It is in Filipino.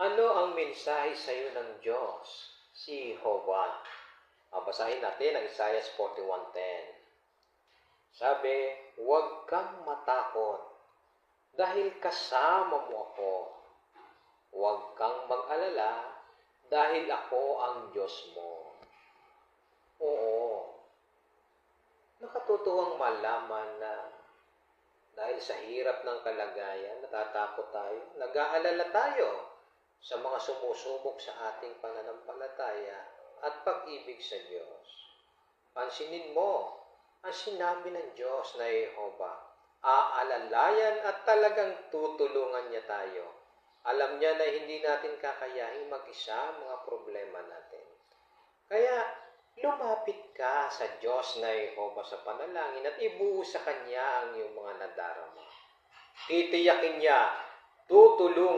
Ano ang mensahe sa iyo ng Diyos? Si Jehovah. Basahin natin ang Isaiah 41:10. Sabi, huwag kang matakot dahil kasama mo ako. Huwag kang mag-alala dahil ako ang Diyos mo. Oo, nakatutuwang malaman na dahil sa hirap ng kalagayan, natatakot tayo, nag-aalala tayo sa mga sumusubok sa ating pananampalataya at pag-ibig sa Diyos. Pansinin mo, ang sinabi ng Diyos na Jehovah, aalalayan at talagang tutulungan niya tayo. Alam niya na hindi natin kakayahin mag-isa ang mga problema natin. Kaya, lumapit ka sa Diyos na Jehovah sa panalangin at ibuhos sa Kanya ang iyong mga nadarama. Titiyakin niya, tutulungan